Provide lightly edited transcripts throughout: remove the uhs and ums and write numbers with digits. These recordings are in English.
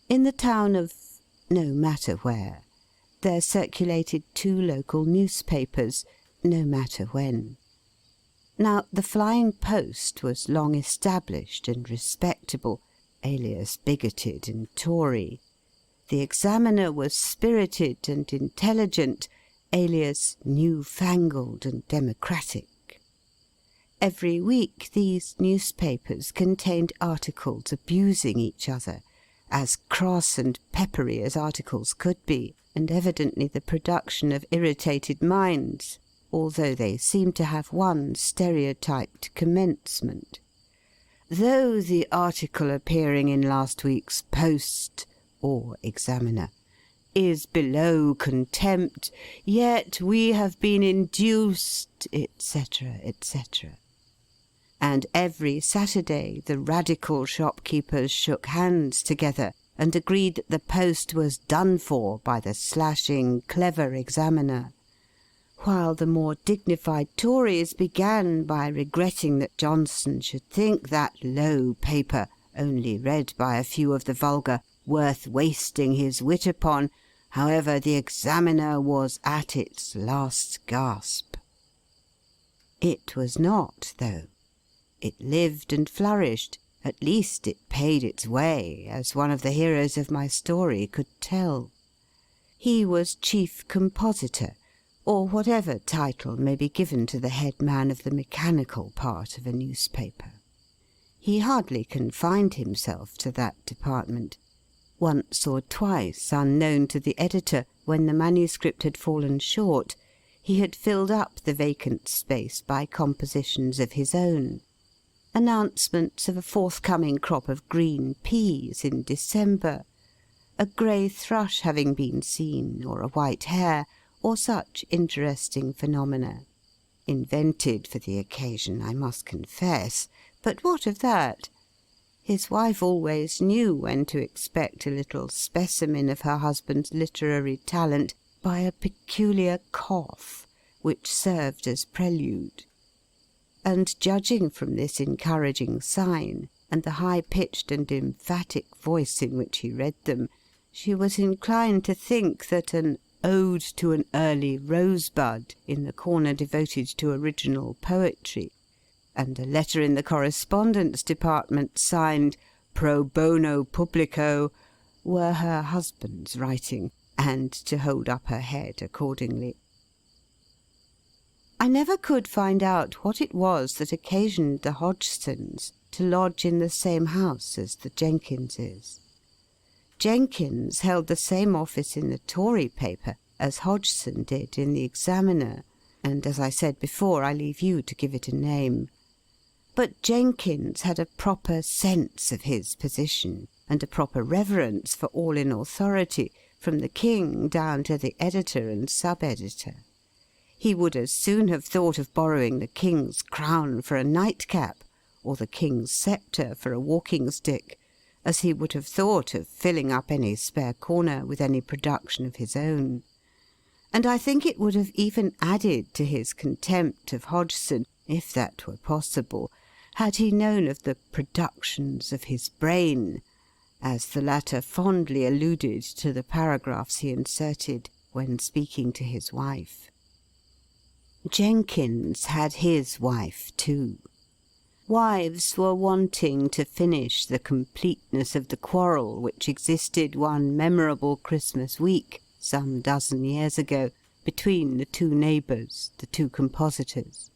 In the town of no matter where, there circulated 2 local newspapers, no matter when. Now the Flying Post was long established and respectable, alias bigoted and Tory. The Examiner was spirited and intelligent, alias new-fangled and democratic. Every week these newspapers contained articles abusing each other, as cross and peppery as articles could be, and evidently the production of irritated minds, although they seemed to have one stereotyped commencement. Though the article appearing in last week's Post, or Examiner, is below contempt, yet we have been induced, etc., etc. And every Saturday the Radical shopkeepers shook hands together, and agreed that the Post was done for by the slashing, clever Examiner, while the more dignified Tories began by regretting that Johnson should think that low paper, only read by a few of the vulgar, worth wasting his wit upon, however the Examiner was at its last gasp. It was not, though. It lived and flourished, at least it paid its way, as one of the heroes of my story could tell. He was chief compositor, or whatever title may be given to the head man of the mechanical part of a newspaper. He hardly confined himself to that department. Once or twice, unknown to the editor, when the manuscript had fallen short, he had filled up the vacant space by compositions of his own. Announcements of a forthcoming crop of green peas in December, a grey thrush having been seen, or a white hare, or such interesting phenomena. Invented for the occasion, I must confess, but what of that? His wife always knew when to expect a little specimen of her husband's literary talent by a peculiar cough, which served as prelude. And judging from this encouraging sign, and the high-pitched and emphatic voice in which he read them, she was inclined to think that an Ode to an Early Rosebud in the corner devoted to original poetry, and a letter in the correspondence department signed Pro Bono Publico, were her husband's writing, and to hold up her head accordingly. I never could find out what it was that occasioned the Hodgsons to lodge in the same house as the Jenkinses. Jenkins held the same office in the Tory paper as Hodgson did in the Examiner, and, as I said before, I leave you to give it a name. But Jenkins had a proper sense of his position, and a proper reverence for all in authority, from the King down to the editor and sub-editor. He would as soon have thought of borrowing the King's crown for a nightcap, or the King's sceptre for a walking-stick, as he would have thought of filling up any spare corner with any production of his own. And I think it would have even added to his contempt of Hodgson, if that were possible, had he known of the productions of his brain, as the latter fondly alluded to the paragraphs he inserted when speaking to his wife. Jenkins had his wife too. Wives were wanting to finish the completeness of the quarrel which existed one memorable Christmas week, some dozen years ago, between the 2 neighbours, the 2 compositors.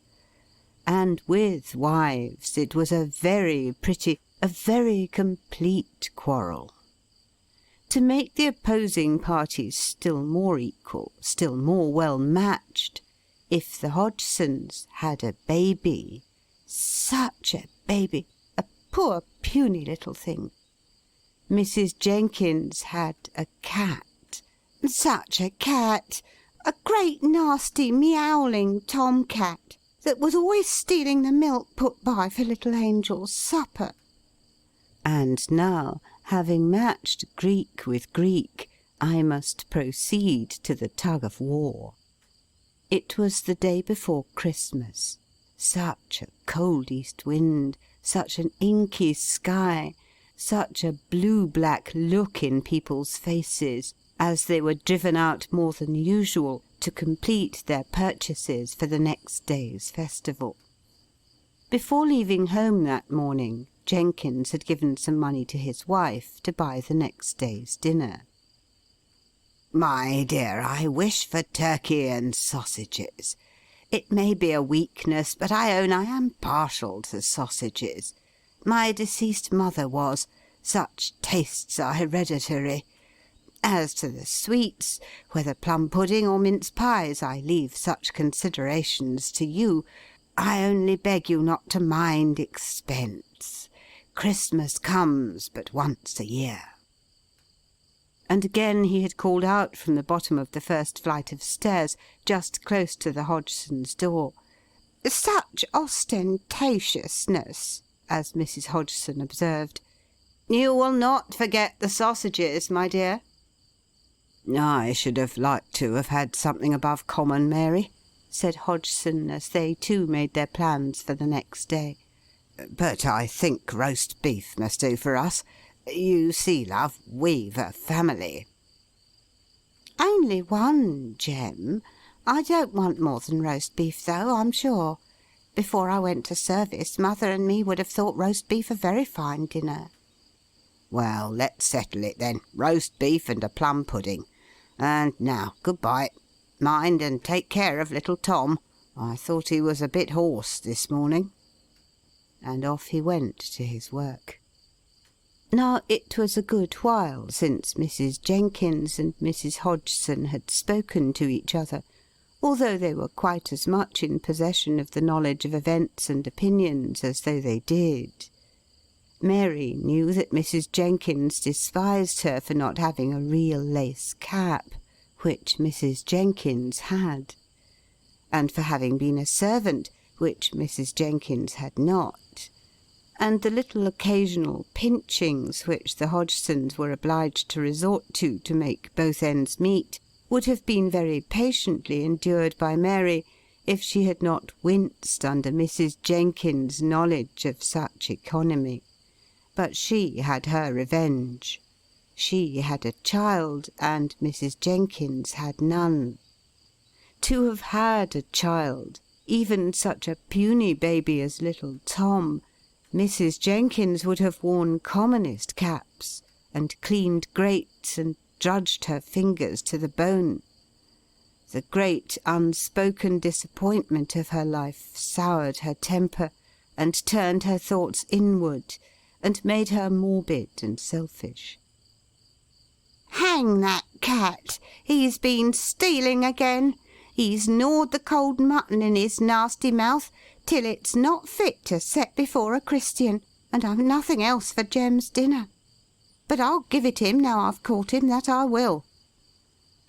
And with wives it was a very pretty, a very complete quarrel. To make the opposing parties still more equal, still more well matched, if the Hodgsons had a baby, such a baby, a poor puny little thing. Mrs. Jenkins had a cat, such a cat, a great nasty meowling tom-cat, that was always stealing the milk put by for little Angel's supper. And now, having matched Greek with Greek, I must proceed to the tug-of-war. It was the day before Christmas. Such a cold east wind, such an inky sky, such a blue-black look in people's faces as they were driven out more than usual to complete their purchases for the next day's festival. Before leaving home that morning, Jenkins had given some money to his wife to buy the next day's dinner. "My dear, I wish for turkey and sausages. It may be a weakness, but I own I am partial to sausages. My deceased mother was. Such tastes are hereditary. As to the sweets, whether plum pudding or mince pies, I leave such considerations to you. I only beg you not to mind expense. Christmas comes but once a year." And again he had called out from the bottom of the first flight of stairs, just close to the Hodgsons' door. "Such ostentatiousness," as Mrs. Hodgson observed. "You will not forget the sausages, my dear?" "I should have liked to have had something above common, Mary," said Hodgson, as they too made their plans for the next day. "But I think roast beef must do for us. You see, love, we've a family." "Only one, Jem. I don't want more than roast beef, though, I'm sure. Before I went to service, mother and me would have thought roast beef a very fine dinner." "Well, let's settle it then. Roast beef and a plum pudding. And now, good-bye. Mind and take care of little Tom. I thought he was a bit hoarse this morning." And off he went to his work. Now, it was a good while since Mrs. Jenkins and Mrs. Hodgson had spoken to each other, although they were quite as much in possession of the knowledge of events and opinions as though they did. Mary knew that Mrs. Jenkins despised her for not having a real lace cap, which Mrs. Jenkins had, and for having been a servant, which Mrs. Jenkins had not, and the little occasional pinchings which the Hodgsons were obliged to resort to make both ends meet would have been very patiently endured by Mary if she had not winced under Mrs. Jenkins' knowledge of such economy. But she had her revenge. She had a child, and Mrs. Jenkins had none. To have had a child, even such a puny baby as little Tom, Mrs. Jenkins would have worn commonest caps, and cleaned grates, and drudged her fingers to the bone. The great unspoken disappointment of her life soured her temper, and turned her thoughts inward, and made her morbid and selfish. "Hang that cat! He's been stealing again! He's gnawed the cold mutton in his nasty mouth till it's not fit to set before a Christian, and I've nothing else for Jem's dinner. But I'll give it him now I've caught him, that I will."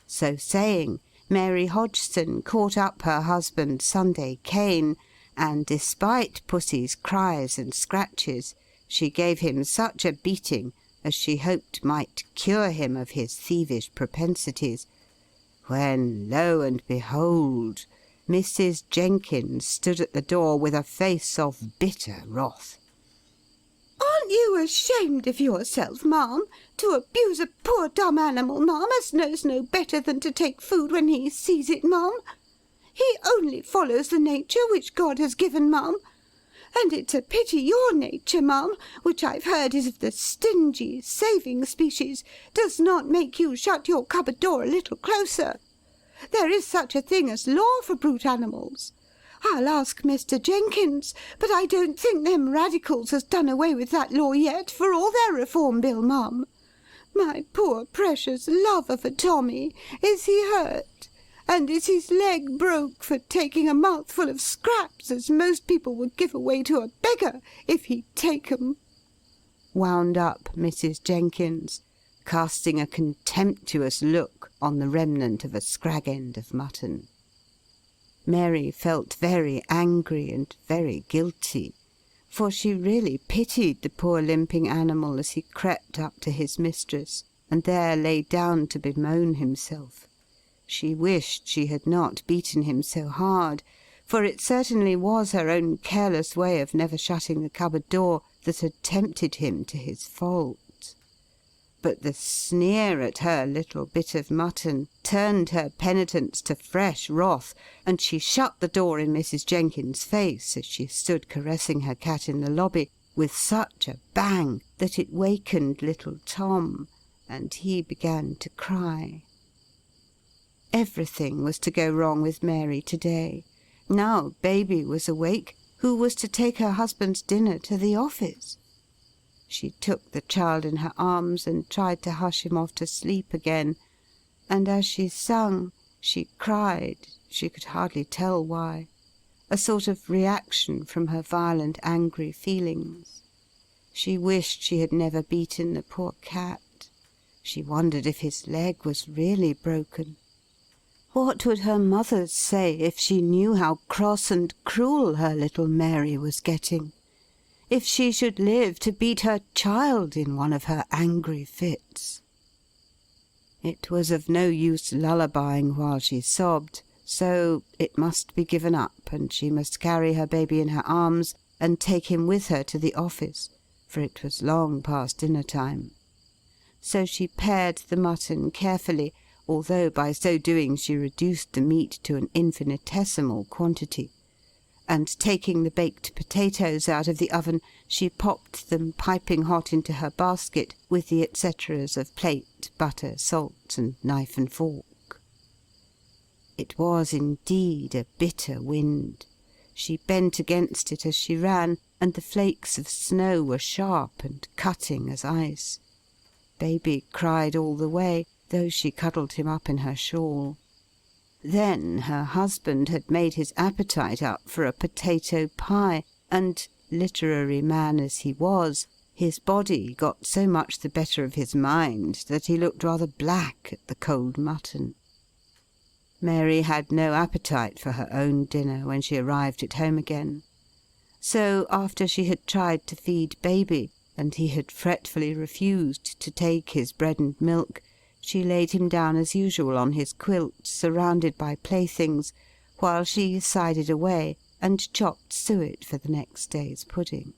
So saying, Mary Hodgson caught up her husband's Sunday cane, and despite Pussy's cries and scratches, she gave him such a beating as she hoped might cure him of his thievish propensities, when, lo and behold, Mrs. Jenkins stood at the door with a face of bitter wrath. "Aren't you ashamed of yourself, ma'am, to abuse a poor dumb animal, ma'am, as knows no better than to take food when he sees it, ma'am? He only follows the nature which God has given, ma'am. And it's a pity your nature, ma'am, which I've heard is of the stingy, saving species, does not make you shut your cupboard door a little closer. There is such a thing as law for brute animals. I'll ask Mr. Jenkins, but I don't think them Radicals has done away with that law yet, for all their Reform Bill, ma'am. My poor precious love of a Tommy, is he hurt? And is his leg broke for taking a mouthful of scraps, as most people would give away to a beggar, if he'd take 'em?" wound up Mrs. Jenkins, casting a contemptuous look on the remnant of a scrag-end of mutton. Mary felt very angry and very guilty, for she really pitied the poor limping animal as he crept up to his mistress, and there lay down to bemoan himself. She wished she had not beaten him so hard, for it certainly was her own careless way of never shutting the cupboard door that had tempted him to his fault. But the sneer at her little bit of mutton turned her penitence to fresh wrath, and she shut the door in Mrs. Jenkins's face, as she stood caressing her cat in the lobby, with such a bang that it wakened little Tom, and he began to cry. Everything was to go wrong with Mary to-day. Now baby was awake, who was to take her husband's dinner to the office? She took the child in her arms and tried to hush him off to sleep again, and as she sung, she cried, she could hardly tell why, a sort of reaction from her violent angry feelings. She wished she had never beaten the poor cat. She wondered if his leg was really broken. What would her mother say if she knew how cross and cruel her little Mary was getting? If she should live to beat her child in one of her angry fits? It was of no use lullabying while she sobbed, so it must be given up, and she must carry her baby in her arms and take him with her to the office, for it was long past dinner-time. So she pared the mutton carefully, although by so doing she reduced the meat to an infinitesimal quantity, and taking the baked potatoes out of the oven, she popped them piping hot into her basket, with the et ceteras of plate, butter, salt, and knife and fork. It was indeed a bitter wind. She bent against it as she ran, and the flakes of snow were sharp and cutting as ice. Baby cried all the way, though she cuddled him up in her shawl. Then her husband had made his appetite up for a potato pie, and, literary man as he was, his body got so much the better of his mind that he looked rather black at the cold mutton. Mary had no appetite for her own dinner when she arrived at home again. So, after she had tried to feed baby, and he had fretfully refused to take his bread and milk, she laid him down as usual on his quilt, surrounded by playthings, while she sided away and chopped suet for the next day's pudding.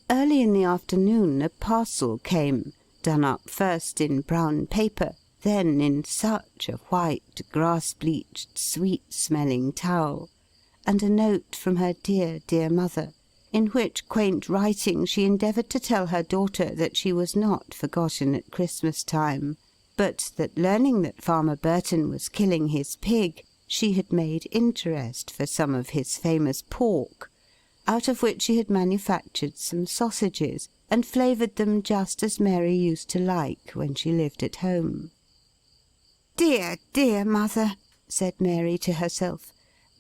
Early in the afternoon a parcel came, done up first in brown paper, then in such a white, grass-bleached, sweet-smelling towel, and a note from her dear, dear mother, in which quaint writing she endeavoured to tell her daughter that she was not forgotten at Christmas-time, but that learning that Farmer Burton was killing his pig, she had made interest for some of his famous pork, out of which she had manufactured some sausages, and flavoured them just as Mary used to like when she lived at home. "Dear, dear mother," said Mary to herself,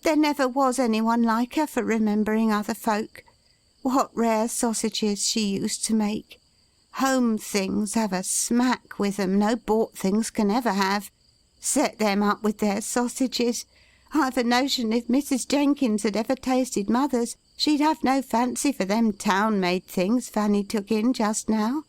"there never was any one like her for remembering other folk. What rare sausages she used to make! Home things have a smack with 'em no bought things can ever have. Set them up with their sausages! I've a notion if Mrs. Jenkins had ever tasted mother's, she'd have no fancy for them town-made things Fanny took in just now."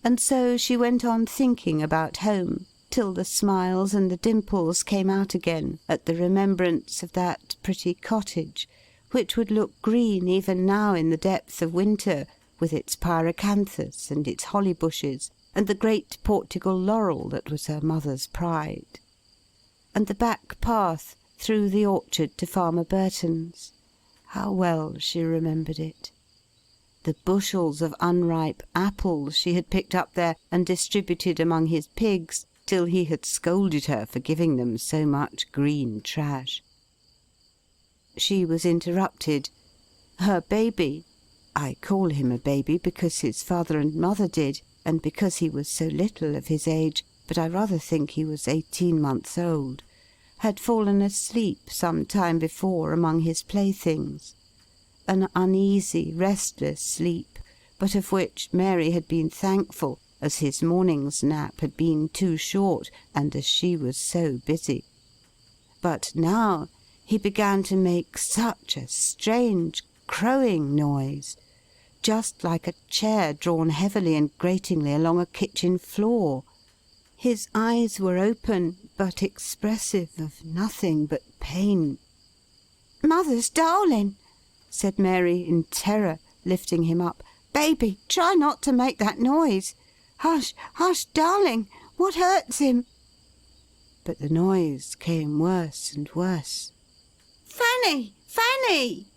And so she went on thinking about home, till the smiles and the dimples came out again at the remembrance of that pretty cottage, which would look green even now in the depth of winter, with its pyracanthus and its holly bushes, and the great Portugal laurel that was her mother's pride. And the back path through the orchard to Farmer Burton's, how well she remembered it. The bushels of unripe apples she had picked up there and distributed among his pigs, till he had scolded her for giving them so much green trash. She was interrupted. Her baby, I call him a baby because his father and mother did, and because he was so little of his age, but I rather think he was 18 months old, had fallen asleep some time before among his playthings. An uneasy, restless sleep, but of which Mary had been thankful, as his morning's nap had been too short, and as she was so busy. But now he began to make such a strange crowing noise, just like a chair drawn heavily and gratingly along a kitchen floor. His eyes were open, but expressive of nothing but pain. "Mother's darling!" said Mary in terror, lifting him up. "Baby, try not to make that noise. Hush, hush, darling! What hurts him?" But the noise came worse and worse. "Fanny! Fanny!"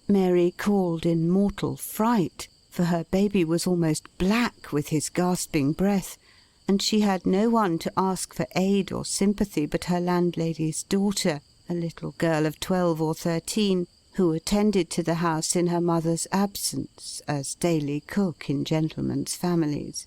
Mary called in mortal fright, for her baby was almost black with his gasping breath, and she had no one to ask for aid or sympathy but her landlady's daughter, a little girl of 12 or 13, who attended to the house in her mother's absence, as daily cook in gentlemen's families.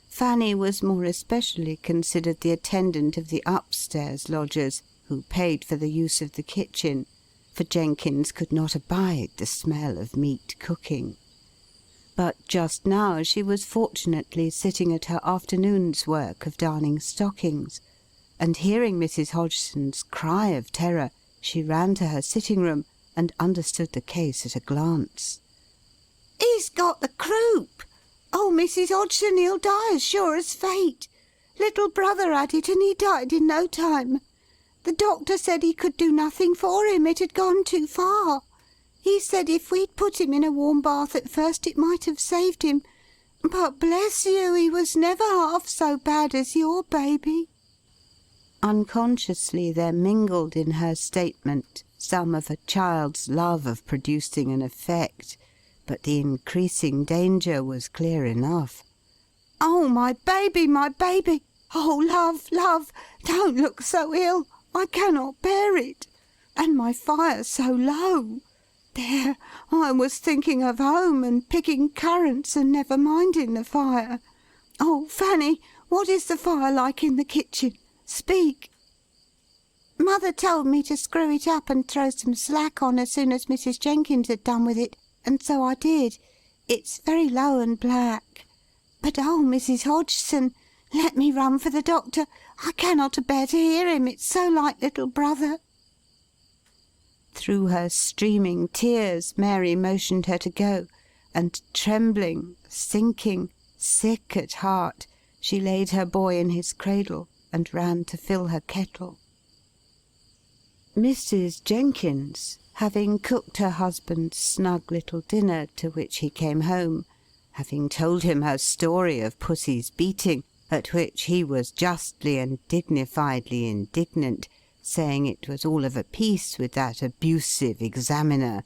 Fanny was more especially considered the attendant of the upstairs lodgers, who paid for the use of the kitchen, for Jenkins could not abide the smell of meat cooking. But just now she was fortunately sitting at her afternoon's work of darning stockings, and hearing Mrs. Hodgson's cry of terror, she ran to her sitting-room and understood the case at a glance. "He's got the croup! Oh, Mrs. Hodgson, he'll die as sure as fate! Little brother had it, and he died in no time. The doctor said he could do nothing for him, it had gone too far. He said if we'd put him in a warm bath at first it might have saved him. But bless you, he was never half so bad as your baby." Unconsciously there mingled in her statement some of a child's love of producing an effect, but the increasing danger was clear enough. "Oh, my baby, my baby! Oh, love, love, don't look so ill! I cannot bear it! And my fire so low! There, I was thinking of home and picking currants and never minding the fire. Oh, Fanny, what is the fire like in the kitchen? Speak!" "Mother told me to screw it up and throw some slack on as soon as Mrs. Jenkins had done with it, and so I did. It's very low and black. But oh, Mrs. Hodgson, let me run for the doctor. I cannot bear to hear him, it's so like little brother." Through her streaming tears Mary motioned her to go, and trembling, sinking, sick at heart, she laid her boy in his cradle and ran to fill her kettle. Mrs. Jenkins, having cooked her husband's snug little dinner, to which he came home, having told him her story of Pussy's beating, at which he was justly and dignifiedly indignant, saying it was all of a piece with that abusive examiner,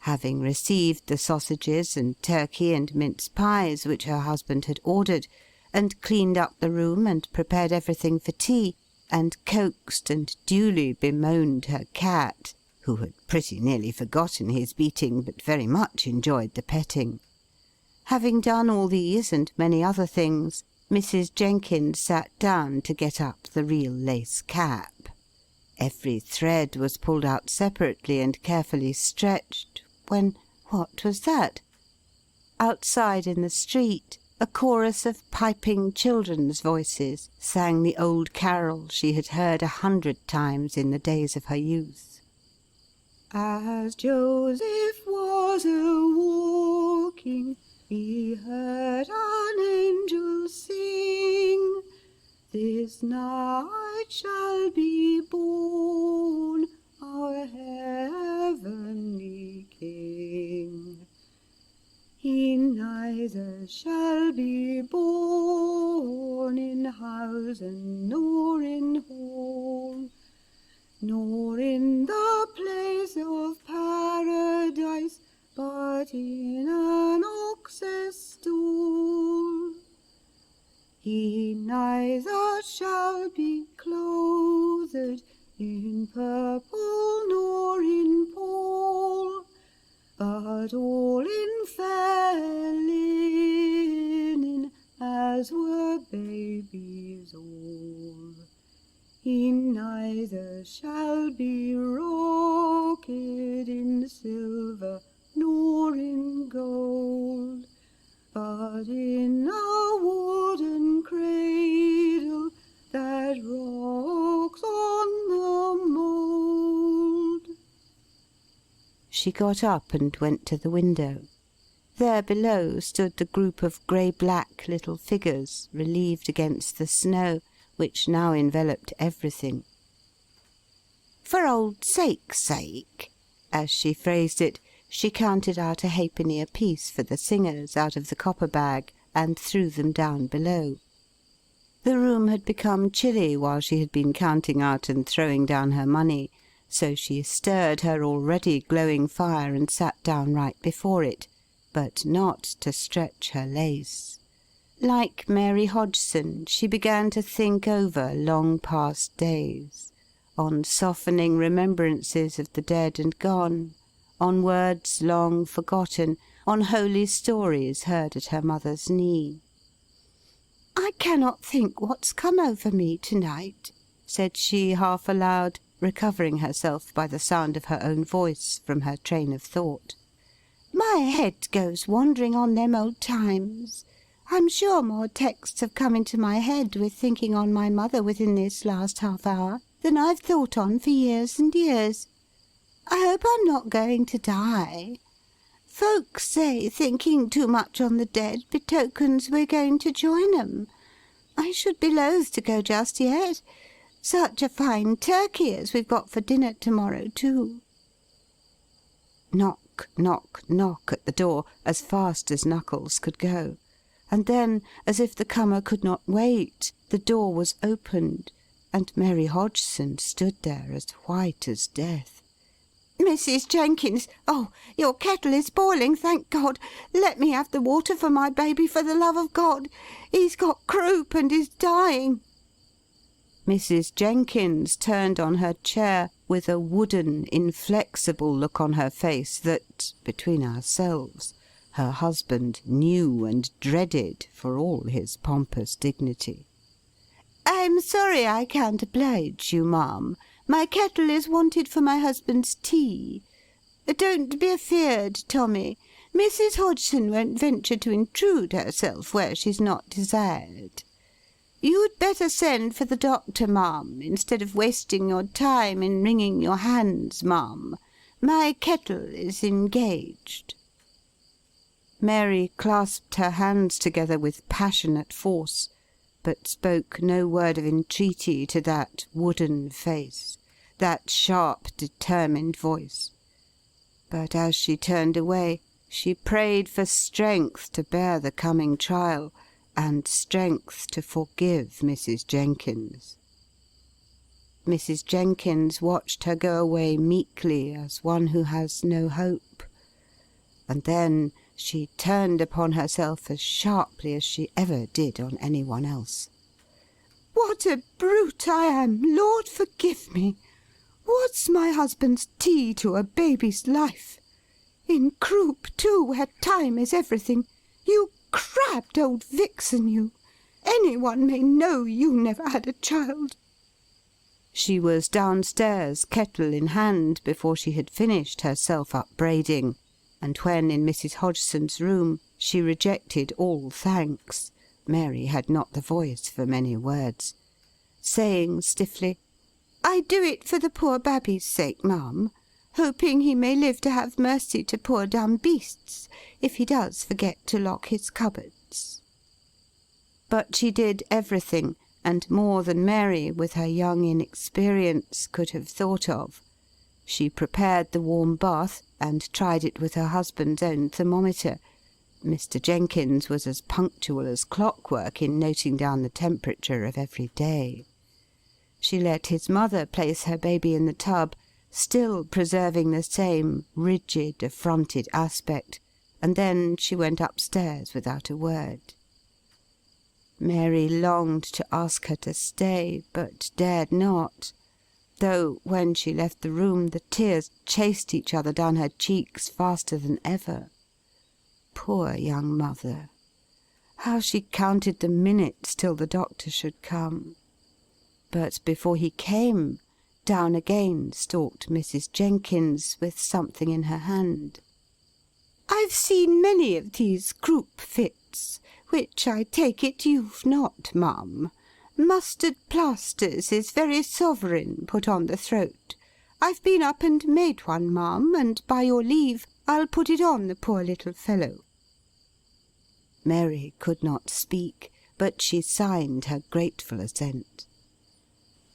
having received the sausages and turkey and mince pies which her husband had ordered, and cleaned up the room and prepared everything for tea, and coaxed and duly bemoaned her cat, who had pretty nearly forgotten his beating but very much enjoyed the petting. Having done all these and many other things, Mrs. Jenkins sat down to get up the real lace cap. Every thread was pulled out separately and carefully stretched, when what was that? Outside in the street, a chorus of piping children's voices sang the old carol she had heard 100 times in the days of her youth. As Joseph was a-walking, he heard an angel sing, "This night shall be born our heavenly King. He neither shall be born in housen nor in hall, nor in the place of paradise, but in an ox's stall. He neither shall be clothed in purple nor in pall, but all in fair linen, as were babies all. He neither shall be rocked in silver nor in gold, but in a wooden cradle that rocks on the mould." She got up and went to the window. There below stood the group of grey-black little figures, relieved against the snow, which now enveloped everything. "For old sake's sake," as she phrased it, she counted out a halfpenny apiece for the singers out of the copper bag, and threw them down below. The room had become chilly while she had been counting out and throwing down her money, so she stirred her already glowing fire and sat down right before it, but not to stretch her lace. Like Mary Hodgson, she began to think over long-past days, on softening remembrances of the dead and gone, on words long forgotten, on holy stories heard at her mother's knee. "I cannot think what's come over me to-night," said she half aloud, recovering herself by the sound of her own voice from her train of thought. "My head goes wandering on them old times. I'm sure more texts have come into my head with thinking on my mother within this last half-hour than I've thought on for years and years. I hope I'm not going to die. Folks say thinking too much on the dead betokens we're going to join 'em. I should be loath to go just yet. Such a fine turkey as we've got for dinner to-morrow, too." Knock, knock, knock at the door, as fast as Knuckles could go. And then, as if the comer could not wait, the door was opened, and Mary Hodgson stood there as white as death. "Mrs. Jenkins! Oh, your kettle is boiling, thank God! Let me have the water for my baby, for the love of God! He's got croup and is dying!" Mrs. Jenkins turned on her chair with a wooden, inflexible look on her face that, between ourselves, her husband knew and dreaded for all his pompous dignity. "I'm sorry I can't oblige you, ma'am. My kettle is wanted for my husband's tea. Don't be afeard, Tommy. Mrs. Hodgson won't venture to intrude herself where she's not desired. You'd better send for the doctor, ma'am, instead of wasting your time in wringing your hands, ma'am. My kettle is engaged." Mary clasped her hands together with passionate force, but spoke no word of entreaty to that wooden face, that sharp, determined voice. But as she turned away, she prayed for strength to bear the coming trial, and strength to forgive Mrs. Jenkins. Mrs. Jenkins watched her go away meekly as one who has no hope, and then she turned upon herself as sharply as she ever did on any one else. "What a brute I am! Lord forgive me! What's my husband's tea to a baby's life? In croup, too, where time is everything! You crabbed old vixen, you! Any one may know you never had a child!" She was downstairs, kettle in hand, before she had finished her self-upbraiding, and when in Mrs. Hodgson's room she rejected all thanks, Mary had not the voice for many words, saying stiffly, "I do it for the poor babby's sake, ma'am, hoping he may live to have mercy to poor dumb beasts, if he does forget to lock his cupboards." But she did everything, and more than Mary, with her young inexperience, could have thought of. She prepared the warm bath, and tried it with her husband's own thermometer. Mr. Jenkins was as punctual as clockwork in noting down the temperature of every day. She let his mother place her baby in the tub, still preserving the same rigid, affronted aspect, and then she went upstairs without a word. Mary longed to ask her to stay, but dared not, though when she left the room the tears chased each other down her cheeks faster than ever. Poor young mother! How she counted the minutes till the doctor should come! But before he came, down again stalked Mrs. Jenkins with something in her hand. "I've seen many of these croup fits, which I take it you've not, ma'am. Mustard plasters is very sovereign put on the throat. I've been up and made one, ma'am, and by your leave I'll put it on the poor little fellow." Mary could not speak, but she signed her grateful assent.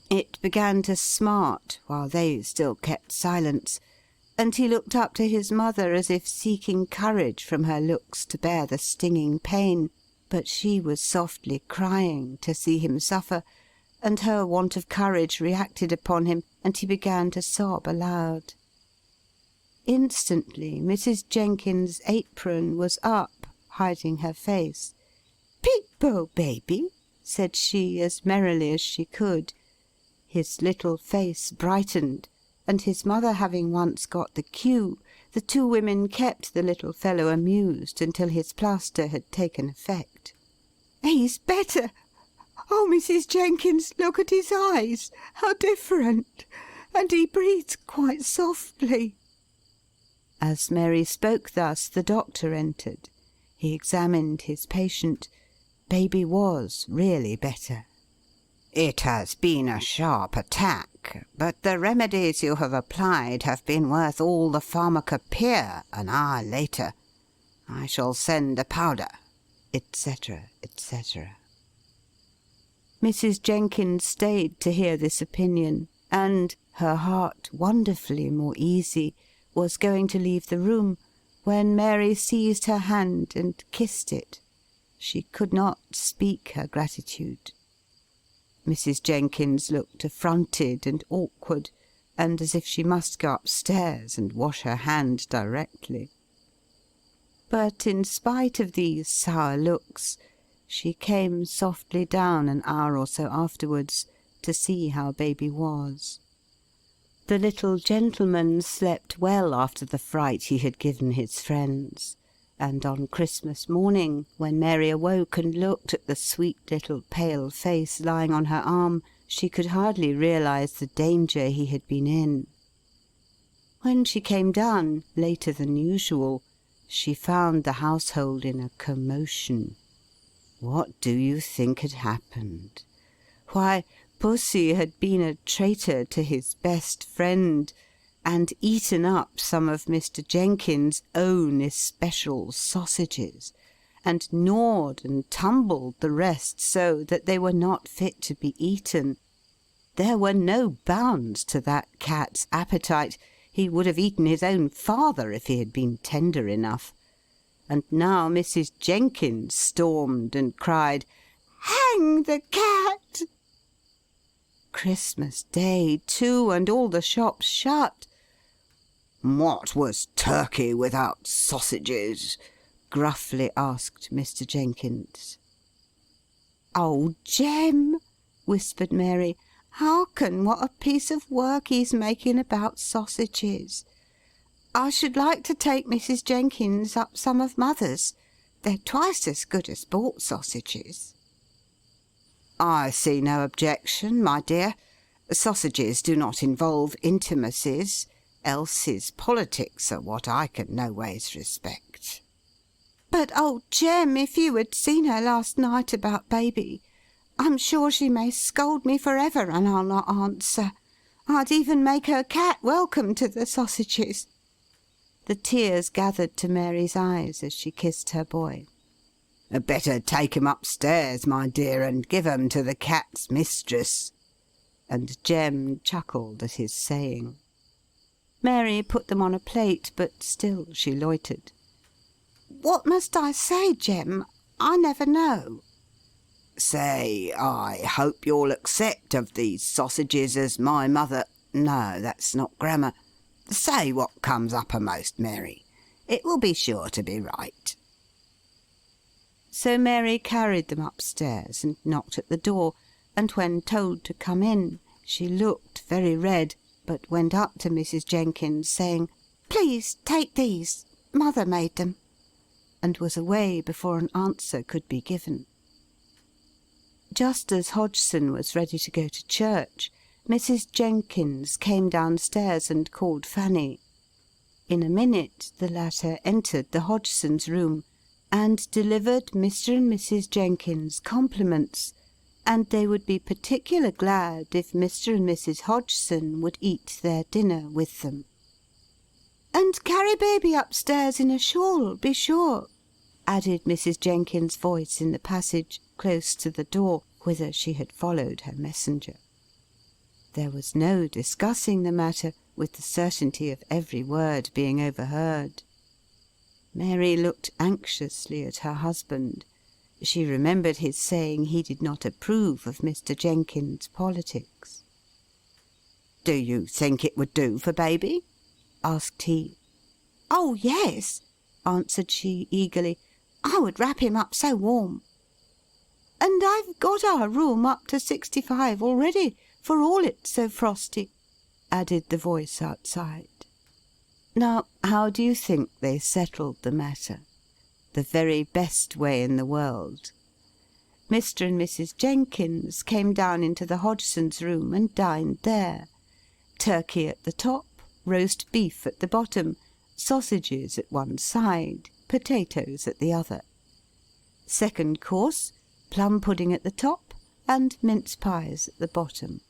It began to smart, while they still kept silence, and he looked up to his mother as if seeking courage from her looks to bear the stinging pain, but she was softly crying to see him suffer, and her want of courage reacted upon him, and he began to sob aloud. Instantly Mrs. Jenkins's apron was up, hiding her face. "Peep-bo, baby," said she, as merrily as she could. His little face brightened, and his mother having once got the cue, the two women kept the little fellow amused until his plaster had taken effect. "He's better! Oh, Mrs. Jenkins, look at his eyes! How different! And he breathes quite softly." As Mary spoke thus, the doctor entered. He examined his patient. Baby was really better. "It has been a sharp attack, but the remedies you have applied have been worth all the pharmacopoeia an hour later. I shall send a powder," etc., etc. Mrs. Jenkins stayed to hear this opinion, and, her heart wonderfully more easy, was going to leave the room, when Mary seized her hand and kissed it. She could not speak her gratitude. Mrs. Jenkins looked affronted and awkward, and as if she must go upstairs and wash her hand directly. But in spite of these sour looks, she came softly down an hour or so afterwards to see how baby was. The little gentleman slept well after the fright he had given his friends, and on Christmas morning, when Mary awoke and looked at the sweet little pale face lying on her arm, she could hardly realize the danger he had been in. When she came down, later than usual, she found the household in a commotion. What do you think had happened? Why, Pussy had been a traitor to his best friend, and eaten up some of Mr. Jenkins' own especial sausages, and gnawed and tumbled the rest so that they were not fit to be eaten. There were no bounds to that cat's appetite. He would have eaten his own father if he had been tender enough. And now Mrs. Jenkins stormed and cried, "Hang the cat!" Christmas Day, too, and all the shops shut. "What was turkey without sausages?" gruffly asked Mr. Jenkins. "Oh, Jem," whispered Mary, "hearken what a piece of work he's making about sausages. I should like to take Mrs. Jenkins up some of mother's. They're twice as good as bought sausages." "I see no objection, my dear. Sausages do not involve intimacies, else his politics are what I can no ways respect." "But, oh, Jem, if you had seen her last night about baby, I'm sure she may scold me for ever, and I'll not answer. I'd even make her cat welcome to the sausages." The tears gathered to Mary's eyes as she kissed her boy. "Better take 'em upstairs, my dear, and give 'em to the cat's mistress." And Jem chuckled at his saying. Mary put them on a plate, but still she loitered. "What must I say, Jem? I never know." "Say, I hope you'll accept of these sausages as my mother—" No, that's not grammar. Say what comes uppermost, Mary. It will be sure to be right. So Mary carried them upstairs and knocked at the door, and when told to come in, she looked very red, but went up to Mrs. Jenkins, saying, "Please take these. Mother made them," and was away before an answer could be given. Just as Hodgson was ready to go to church, Mrs. Jenkins came downstairs and called Fanny. In a minute the latter entered the Hodgsons' room, and delivered Mr. and Mrs. Jenkins' compliments, and they would be particular glad if Mr. and Mrs. Hodgson would eat their dinner with them. "And carry baby upstairs in a shawl, be sure," added Mrs. Jenkins' voice in the passage, close to the door, whither she had followed her messenger. There was no discussing the matter, with the certainty of every word being overheard. Mary looked anxiously at her husband. She remembered his saying he did not approve of Mr. Jenkins' politics. "Do you think it would do for baby?" asked he. "Oh, yes," answered she, eagerly. "I would wrap him up so warm. And I've got our room up to 65 already, for all it's so frosty," added the voice outside. Now, how do you think they settled the matter? The very best way in the world. Mr. and Mrs. Jenkins came down into the Hodgsons' room and dined there. Turkey at the top, roast beef at the bottom, sausages at one side, potatoes at the other. Second course, plum pudding at the top, and mince pies at the bottom.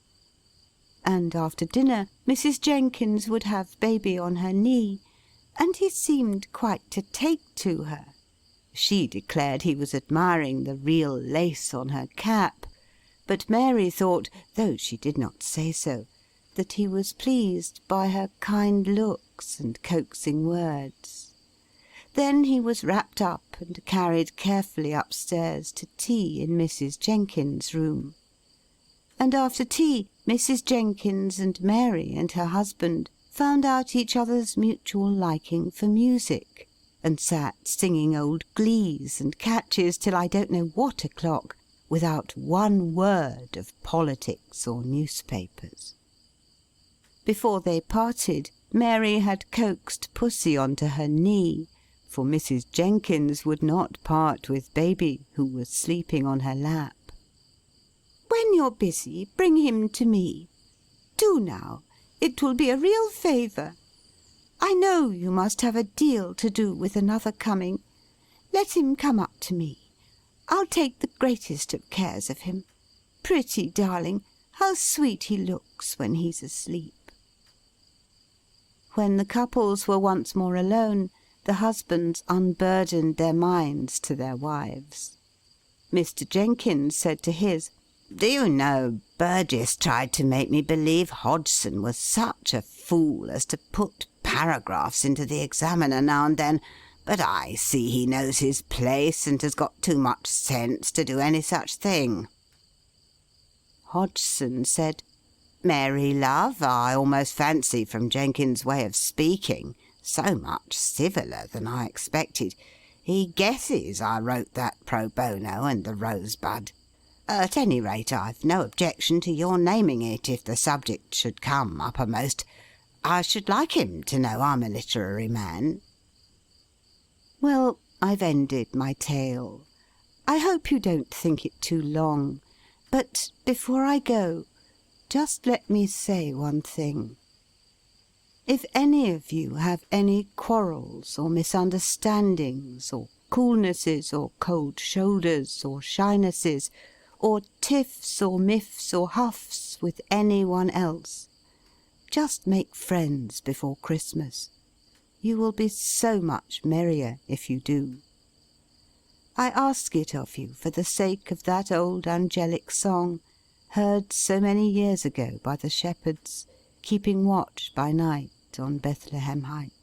And after dinner, Mrs. Jenkins would have baby on her knee, and he seemed quite to take to her. She declared he was admiring the real lace on her cap, but Mary thought, though she did not say so, that he was pleased by her kind looks and coaxing words. Then he was wrapped up and carried carefully upstairs to tea in Mrs. Jenkins' room. And after tea, Mrs. Jenkins and Mary and her husband found out each other's mutual liking for music, and sat singing old glees and catches till I don't know what o'clock, without one word of politics or newspapers. Before they parted, Mary had coaxed Pussy onto her knee, for Mrs. Jenkins would not part with baby, who was sleeping on her lap. "When you're busy, bring him to me. Do now. It will be a real favour. I know you must have a deal to do with another coming. Let him come up to me. I'll take the greatest of cares of him. Pretty darling, how sweet he looks when he's asleep." When the couples were once more alone, the husbands unburdened their minds to their wives. Mr. Jenkins said to his, "Do you know, Burgess tried to make me believe Hodgson was such a fool as to put paragraphs into the Examiner now and then, but I see he knows his place and has got too much sense to do any such thing." Hodgson said, "Mary, love, I almost fancy from Jenkins' way of speaking, so much civiller than I expected, he guesses I wrote that pro bono and the Rosebud. At any rate, I've no objection to your naming it if the subject should come uppermost. I should like him to know I'm a literary man." Well, I've ended my tale. I hope you don't think it too long, but before I go, just let me say one thing. If any of you have any quarrels or misunderstandings, or coolnesses or cold shoulders or shynesses, or tiffs or miffs or huffs with any one else, just make friends before Christmas. You will be so much merrier if you do. I ask it of you for the sake of that old angelic song, heard so many years ago by the shepherds, keeping watch by night on Bethlehem Heights.